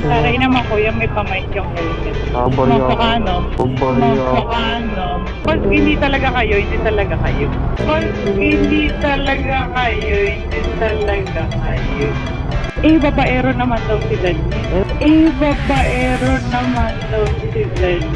Taray naman kuya, may pamay yung helmet. Mapakano? Mapakano? Pag hindi talaga kayo, hindi talaga kayo. Pag hindi talaga kayo, hindi talaga kayo. Eh, babaero naman daw si Dani. Eh, babaero naman daw si Dani.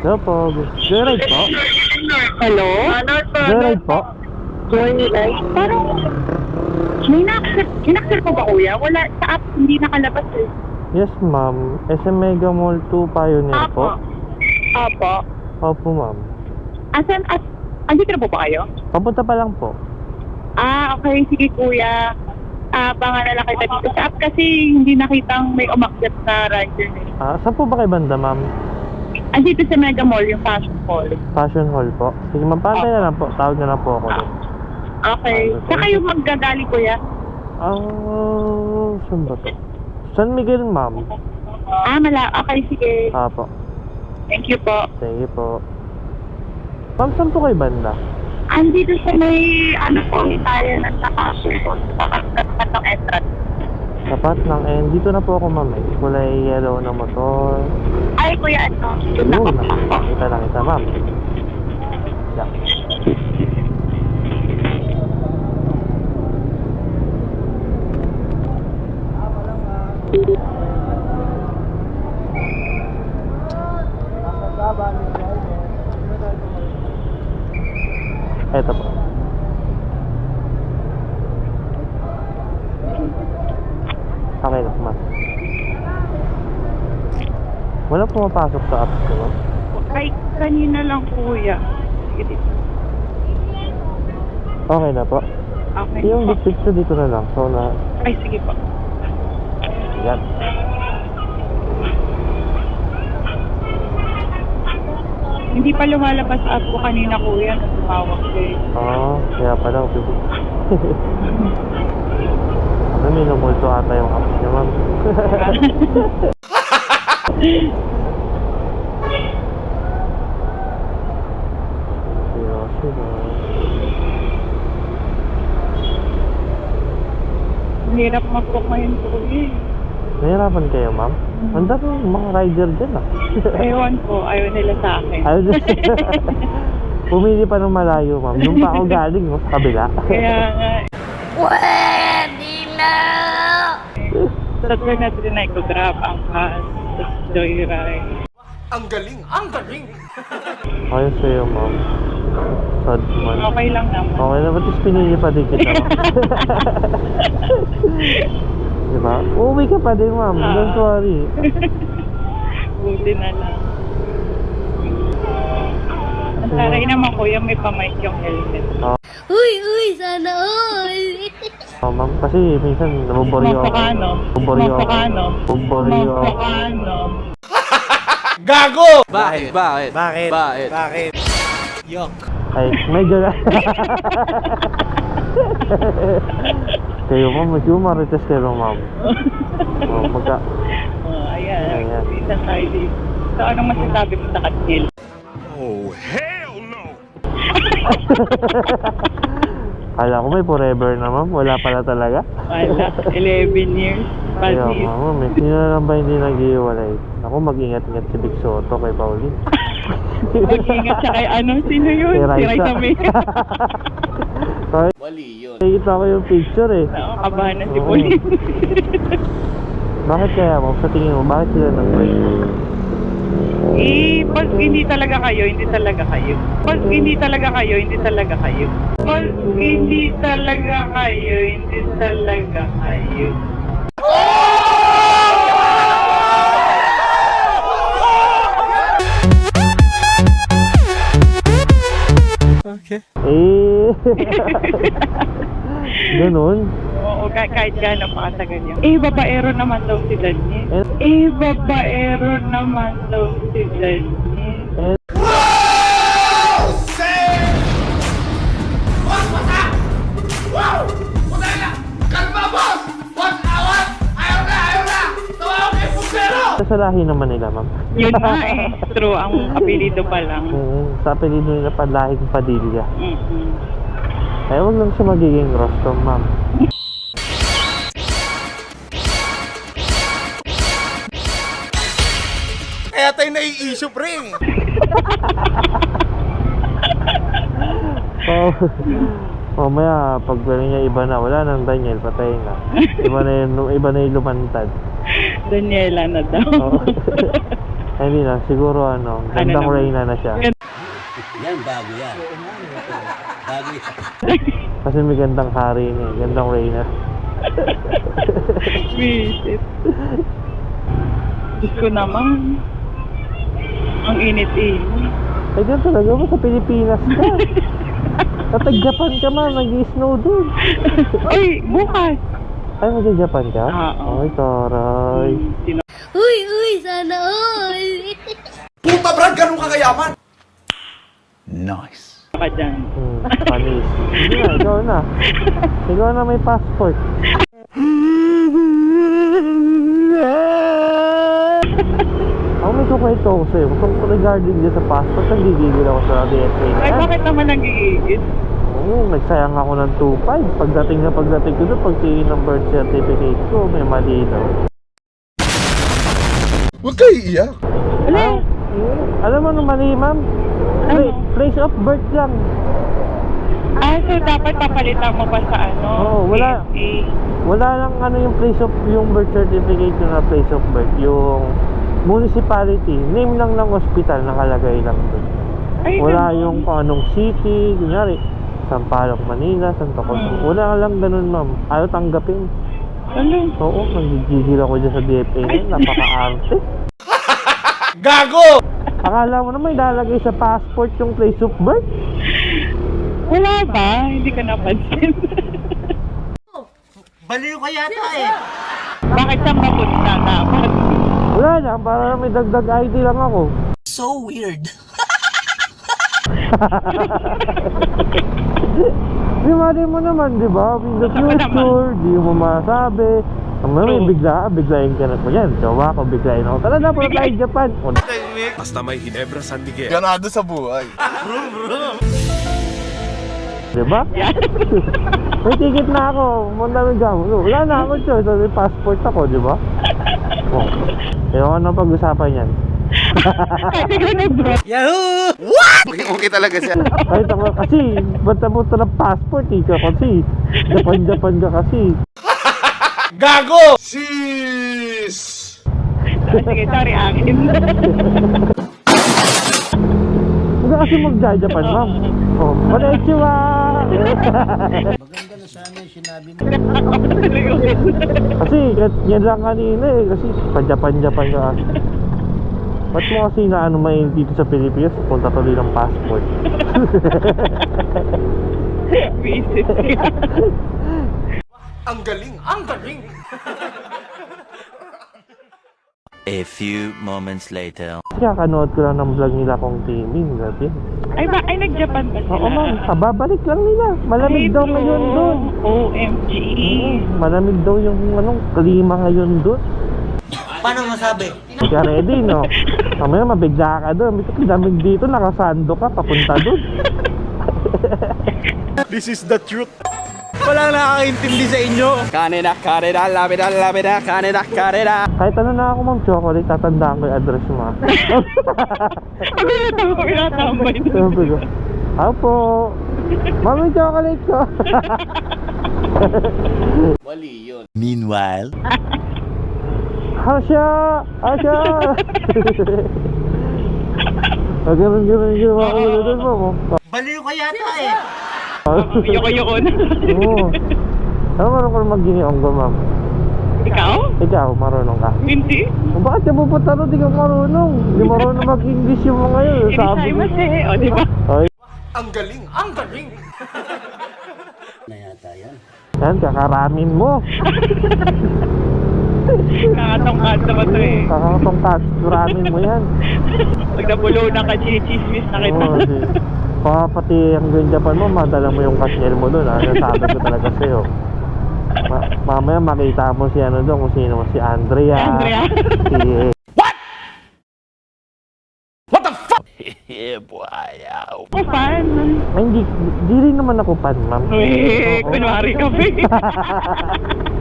Hello po. Joyride po? Hello? Joyride po? Joyride? Parang may na-accept ko ba kuya? Wala, sa app hindi nakalabas eh. Yes ma'am. SM Mega Mall 2 Pioneer po? Apo. Opo ma'am. Andito na po ba kayo? Papunta pa lang po. Okay. Sige kuya. Pangalan lang kita dito sa app kasi hindi nakitang may umakyat na rider eh. Saan po ba kayo banda ma'am? Andito sa Mega Mall, yung Fashion Hall. Fashion Hall po? Sige ma'am, pantay na lang po. Tawag na lang po ako doon. Okay. Saan kayo maggagali kuya? Saan ba to? San Miguel ma'am. Okay, sige. Po. Thank you po. Sige po. Ma'am, saan po kayo banda? Andito sa may, po, tayo na sa Fashion Hall. Tapat ng entrance. Tapat ng dito na po ako ma'am eh. Kulay yellow na motor. Ay, kuya, Yun Yun, ako. nakita lang kita ma'am. Yeah. Eto po. Okay na, ma'am. Wala pumapasok sa apps ko, ma'am. Ay, kanina lang kuya. Sige dito. Okay na po. Okay Yung po. picture dito na lang. So na, Ay, sige po. yan. Hindi pa lumalabas sa app ko kanina kuya nung tumawag ko eh. Kaya pala. May lumulto ata yung apps niya, ma'am. Ang hirap mag-book ngayon kuya eh. Nahirapan kayo, ma'am? Ang dami mga rider dyan, Ewan ko, ayaw nila sa akin. Pumili pa ng malayo, ma'am. Doon pa ako galing, no? Sa kabila. Kaya nga. Pwede na! Tatlo na trinay ko, grab ang bus, joyride. Ang galing! Ang galing! Ayos sa'yo, ma'am. Sad man. Okay lang naman. Okay na, ba't pinili pa din kita, ma'am? Diba? Uuwi ka pa din, ma'am. Don't worry. Buti na lang. Ang taray naman kuya, may pamay yung helmet. Uy, sana all! Ma'am, kasi minsan nabuboryo ako. Mapakano? Nabuboryo ako. Gago! Bakit? Yok. Ay, medyo na. Kayo, ma'am, medyo marites kayo, ma'am. Ayan. Isa tayo dito. So, anong masasabi mo sa kanil? Oh, hell no! Kala ko may forever na, ma'am. Wala pala talaga. Wala. 11 years. Kaya, Pasis. ma'am, sino na lang ba hindi nag-iwalay? Ako, mag-ingat-ingat si Big Soto kay Pauline. Mag-ingat siya kay sino yun? Si Si Raisa. Raisa May. Wali yun. Nakikita ko yung picture eh. Nakakabahan na si Oo. Pauline. Bakit kaya, ma'am? Sa tingin mo, bakit sila nag-break? Pag hindi talaga kayo, hindi talaga kayo. Pag hindi talaga kayo, hindi talaga kayo. Pag hindi talaga kayo, hindi talaga kayo. Eh, ganun. Oo, kahit gano'n pa katagal yan. Babaero naman daw si Daniel. Babaero naman daw si Daniel. Sa lahi naman nila, ma'am. Yun na true, ang apelido pa lang. Sa apelido nila, Palahing Padilla. Mm-mm. Kaya wag lang siya magiging rostrom, ma'am. Kaya tayo nai-issue, pre. So, mamaya, pag niya iba na, wala nang Daniel, patay na. Iba na yung lumantad. Daniela na daw. Oo. Ay, hindi na, siguro gandang naman? Reyna na siya. Yan, bago yan. Bago yan. Kasi may gandang hari niya, gandang Reyna. Visit. Diyos ko naman. Ang init-init. Ay, dyan talaga mo sa Pilipinas ka. Tatag-Japan ka, ma'am, nag-i-snow dun. Ay, bukas. Ay, mag-Japan ka? Oo. Ay, taray. Sino Uy, sana all. Puta, Brad, ganun ka kayaman. Nice. ka dyan? Panis. Hindi na, ikaw na. Ikaw na may passport. Ako may kukwento ko sa'yo. Kung regarding dyan sa passport, nagigigil ako sa DFA. Ay, bakit naman nagigigit? Oo, nagsayang ako ng 2.5. Pagdating ko doon, pagtingin ng birth certificate ko, may mali daw. Huwag kayo iiyak. Ano? Alam mo nung mali, ma'am? Place of birth lang. So dapat papalitan mo pa sa Oo, wala. PSA? Wala lang yung place of, yung birth certificate ko na place of birth. Yung municipality, name lang ng hospital, nakalagay lang doon. Ay, Wala ganun. yung kung anong city, kunyari, Sampaloc, Manila, Santa Cruz. Wala lang ganun, ma'am. Ayaw tanggapin. Ano? Oo, nagigigil ako dyan sa DFA ngayon. Napaka-arte. Gago! Akala mo naman ilalagay sa passport yung place of birth? Wala ba? Hindi ka napansin. Baliw ka yata eh. Bakit siyang mapunta dapat? Wala lang, para may dagdag ID lang ako. So weird. Di mali mo naman, di ba? In the Ako naman. future, di mo masabi. Ang may biglain ka na po yan. Jowa ko, biglain ako. Tara na, punta tayo Japan. O, Hasta may Ginebra San Miguel. Ganado sa buhay. di ba? May ticket na ako. Mandami gamo. Wala na ako choice. May passport ako, di ba? O. Ewan ko na pag-usapan yan. Yahoo! Okay talaga siya. Kahit ako kasi, ba't mo ito ng passport eh ka kasi. Japan ka kasi. Gago! Sis! Sige, sorry, akin. Huwag ka kasi magja-Japan, ma'am. Oh, konnichiwa! Maganda na sana yung sinabi mo. Kasi, yan lang kanina eh. Kasi, pa-Japan ka. Ba't mo kasi na may dito sa Pilipinas, punta tuloy ng passport. Visit ka. Ang galing! Ang galing! A few moments later. Kakanood ko lang ng vlog nila kung teaming. Grabe. Ay, nag-Japan ba sila? Oo, ma'am. Babalik lang nila. Malamig daw ngayon doon. OMG. Malamig daw yung klima ngayon doon. Paano masabi? Kaya ready, no? Mamaya mabigla ka doon. May lamig dito, nakasando ka, papunta doon. This is the truth. Walang nakakaintindi sa inyo. Kaneda, labida, kaneda. Kahit ano na ako, ma'am, chocolate, tatandaan ko yung address mo. Ako pinatambay doon. Sabi ko, apo, ma'am, yung chocolate ko. Wali yun. Meanwhile, Asya! Asya! Ganun mga ulo doon, ma'am. Baliw ka yata eh. Yoko na. Oo. Ano marunong ka mag-giniong ko, ma'am? Ikaw? Ikaw, marunong ka? Hindi. O bakit ka pupunta ron, di ka marunong? Di marunong mag-English yung mga yun. Sabi ko. Irisaymase, o diba? Ay, Ang galing! Ang galing! Na yata yan. Yan, kakaramin mo. Kakatong-kato ko to eh. Kakatong karamin mo yan. Pag nabulunan ka, chinichismis na kita. Oo, di. Baka pati ang Green Japan mo, madala mo yung cashier mo doon. Nasabi ko talaga sa'yo. Mamaya makita mo si ano doon, kung sino mo, si Andrea. Andrea? Si... Yeah, boy. Ow. Oh, fan. Ay, di rin naman ako pan, ma'am. Uy, kunwari ka ba?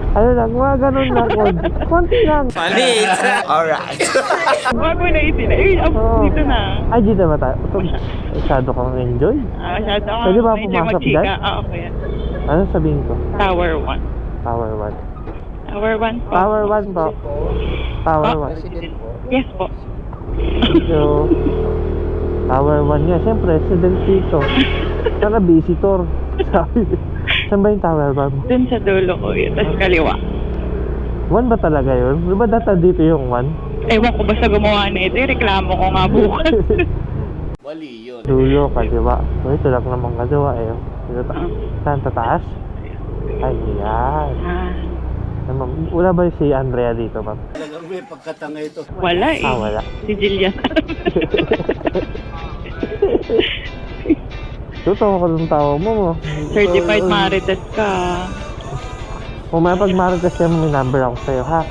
Ano lang, mga ganun lang. Konti lang. Palit! Alright. Huwag mo na itin. Eh, Oo. dito na. Ay, dito ba tayo? Masyado kang enjoy. Masyado ka. Pwede ba medyo pumasok magchika. dyan? Okay. Ano sabihin ko? Tower 1. Power 1. Tower 1 po. Power 1 po. Power 1. President po. Yes po. So, Tower 1 nga. Siyempre, resident dito. Sana visitor. Sabi, saan ba yung Tower 1? Dun sa dulo ko yun. Tapos kaliwa. 1 ba talaga yun? Di ba data dito yung 1? Ewan ko basta gumawa na ito. Reklamo ko nga bukas. Mali yun. Dulo ka, di ba? So, ito lang naman kagawa eh. Dito saan tataas? Ay, yan. Ah, Wala ba si Andrea dito, ma'am? Talagang may pagkatanga ito. wala eh. Wala. Si Jillian. Totoo ka ng tawa mo. Certified marites ka. Kung may pag-marites ka, may number ako sa'yo, ha?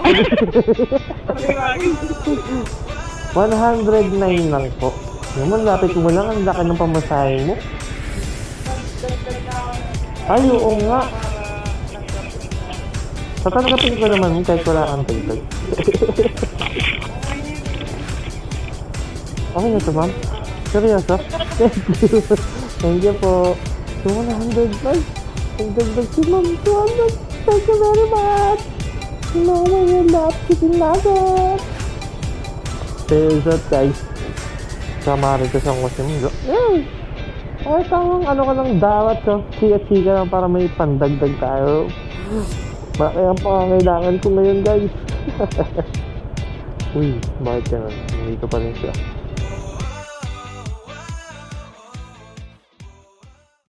109 lang po. Naman, lapit mo lang. Ang laki ng pamasahe mo. Ay, oo nga. Tatanggapin ko naman kahit wala kang ticket. Okay na to, ma'am? Seryoso? Thank you. Thank you po. 200 guys. Ang dagdag si ma'am. 200. Thank you very much. Mama, you love chicken nuggets. Seryoso, guys. Kamaritas ang kasi mo. Ay, tamang ano ka ng dawat ko. Chika-chika lang para may pandagdag tayo. Bakit ang pangangailangan ko ngayon, guys? Uy, bakit yan? Nandito pa rin siya.